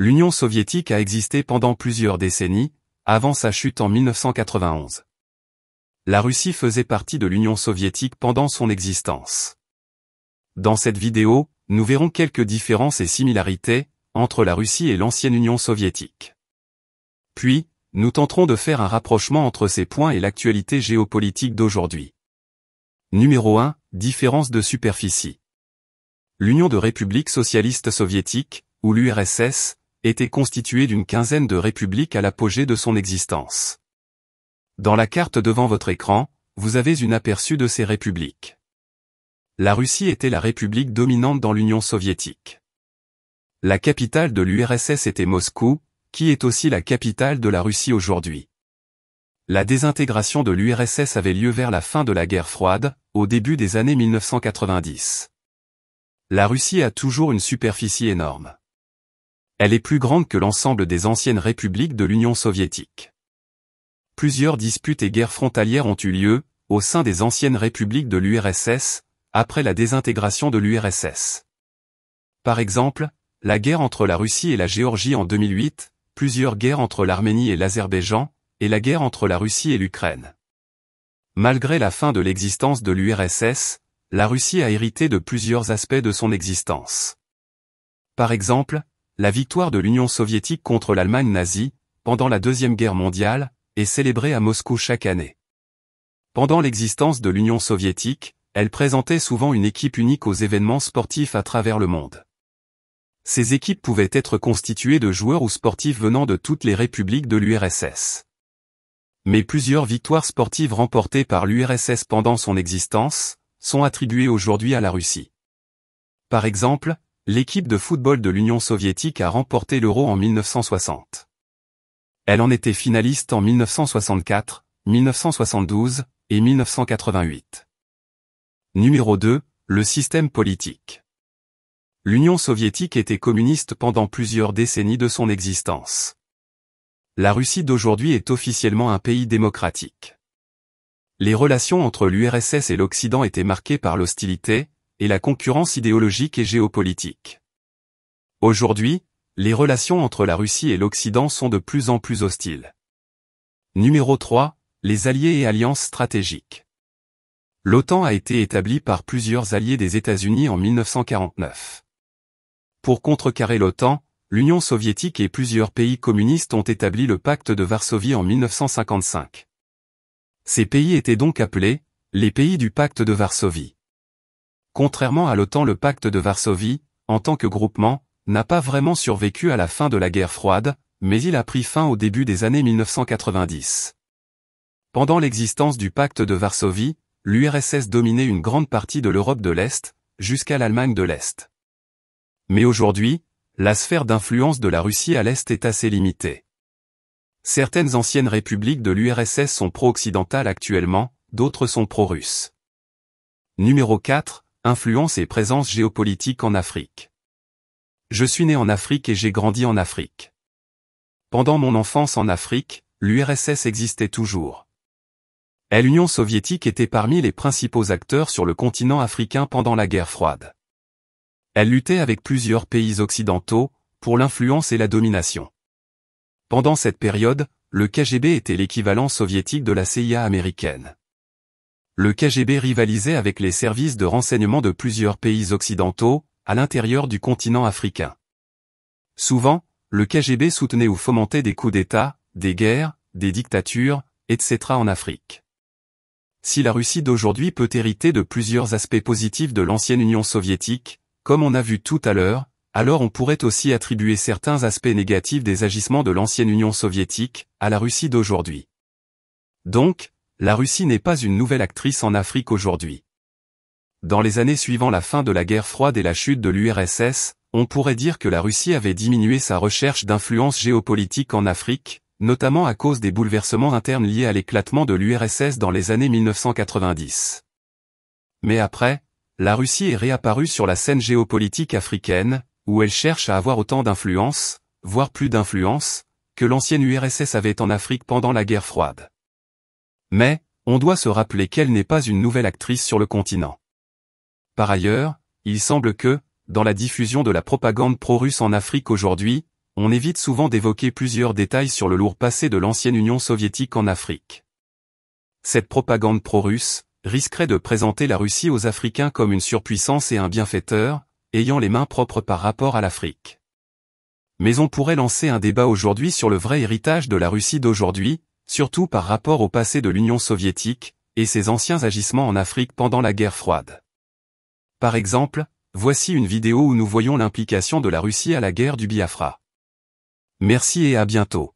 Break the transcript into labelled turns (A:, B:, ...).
A: L'Union soviétique a existé pendant plusieurs décennies, avant sa chute en 1991. La Russie faisait partie de l'Union soviétique pendant son existence. Dans cette vidéo, nous verrons quelques différences et similarités entre la Russie et l'ancienne Union soviétique. Puis, nous tenterons de faire un rapprochement entre ces points et l'actualité géopolitique d'aujourd'hui. Numéro 1. Différence de superficie. L'Union de républiques socialistes soviétiques, ou l'URSS, était constituée d'une quinzaine de républiques à l'apogée de son existence. Dans la carte devant votre écran, vous avez un aperçu de ces républiques. La Russie était la république dominante dans l'Union soviétique. La capitale de l'URSS était Moscou, qui est aussi la capitale de la Russie aujourd'hui. La désintégration de l'URSS avait lieu vers la fin de la guerre froide, au début des années 1990. La Russie a toujours une superficie énorme. Elle est plus grande que l'ensemble des anciennes républiques de l'Union soviétique. Plusieurs disputes et guerres frontalières ont eu lieu, au sein des anciennes républiques de l'URSS, après la désintégration de l'URSS. Par exemple, la guerre entre la Russie et la Géorgie en 2008, plusieurs guerres entre l'Arménie et l'Azerbaïdjan, et la guerre entre la Russie et l'Ukraine. Malgré la fin de l'existence de l'URSS, la Russie a hérité de plusieurs aspects de son existence. Par exemple, la victoire de l'Union soviétique contre l'Allemagne nazie, pendant la Deuxième Guerre mondiale, est célébrée à Moscou chaque année. Pendant l'existence de l'Union soviétique, elle présentait souvent une équipe unique aux événements sportifs à travers le monde. Ces équipes pouvaient être constituées de joueurs ou sportifs venant de toutes les républiques de l'URSS. Mais plusieurs victoires sportives remportées par l'URSS pendant son existence, sont attribuées aujourd'hui à la Russie. Par exemple, l'équipe de football de l'Union soviétique a remporté l'Euro en 1960. Elle en était finaliste en 1964, 1972 et 1988. Numéro 2, le système politique. L'Union soviétique était communiste pendant plusieurs décennies de son existence. La Russie d'aujourd'hui est officiellement un pays démocratique. Les relations entre l'URSS et l'Occident étaient marquées par l'hostilité et la concurrence idéologique et géopolitique. Aujourd'hui, les relations entre la Russie et l'Occident sont de plus en plus hostiles. Numéro 3, les alliés et alliances stratégiques. L'OTAN a été établie par plusieurs alliés des États-Unis en 1949. Pour contrecarrer l'OTAN, l'Union soviétique et plusieurs pays communistes ont établi le pacte de Varsovie en 1955. Ces pays étaient donc appelés les pays du pacte de Varsovie. Contrairement à l'OTAN, le pacte de Varsovie, en tant que groupement, n'a pas vraiment survécu à la fin de la guerre froide, mais il a pris fin au début des années 1990. Pendant l'existence du pacte de Varsovie, l'URSS dominait une grande partie de l'Europe de l'Est, jusqu'à l'Allemagne de l'Est. Mais aujourd'hui, la sphère d'influence de la Russie à l'Est est assez limitée. Certaines anciennes républiques de l'URSS sont pro-occidentales actuellement, d'autres sont pro-russes. Numéro 4, influence et présence géopolitique en Afrique. Je suis né en Afrique et j'ai grandi en Afrique. Pendant mon enfance en Afrique, l'URSS existait toujours. L'Union soviétique était parmi les principaux acteurs sur le continent africain pendant la guerre froide. Elle luttait avec plusieurs pays occidentaux, pour l'influence et la domination. Pendant cette période, le KGB était l'équivalent soviétique de la CIA américaine. Le KGB rivalisait avec les services de renseignement de plusieurs pays occidentaux, à l'intérieur du continent africain. Souvent, le KGB soutenait ou fomentait des coups d'État, des guerres, des dictatures, etc. en Afrique. Si la Russie d'aujourd'hui peut hériter de plusieurs aspects positifs de l'ancienne Union soviétique, comme on a vu tout à l'heure, alors on pourrait aussi attribuer certains aspects négatifs des agissements de l'ancienne Union soviétique, à la Russie d'aujourd'hui. Donc, la Russie n'est pas une nouvelle actrice en Afrique aujourd'hui. Dans les années suivant la fin de la guerre froide et la chute de l'URSS, on pourrait dire que la Russie avait diminué sa recherche d'influence géopolitique en Afrique, notamment à cause des bouleversements internes liés à l'éclatement de l'URSS dans les années 1990. Mais après, la Russie est réapparue sur la scène géopolitique africaine, où elle cherche à avoir autant d'influence, voire plus d'influence, que l'ancienne URSS avait en Afrique pendant la guerre froide. Mais, on doit se rappeler qu'elle n'est pas une nouvelle actrice sur le continent. Par ailleurs, il semble que, dans la diffusion de la propagande pro-russe en Afrique aujourd'hui, on évite souvent d'évoquer plusieurs détails sur le lourd passé de l'ancienne Union soviétique en Afrique. Cette propagande pro-russe risquerait de présenter la Russie aux Africains comme une surpuissance et un bienfaiteur, ayant les mains propres par rapport à l'Afrique. Mais on pourrait lancer un débat aujourd'hui sur le vrai héritage de la Russie d'aujourd'hui, surtout par rapport au passé de l'Union soviétique, et ses anciens agissements en Afrique pendant la guerre froide. Par exemple, voici une vidéo où nous voyons l'implication de la Russie à la guerre du Biafra. Merci et à bientôt.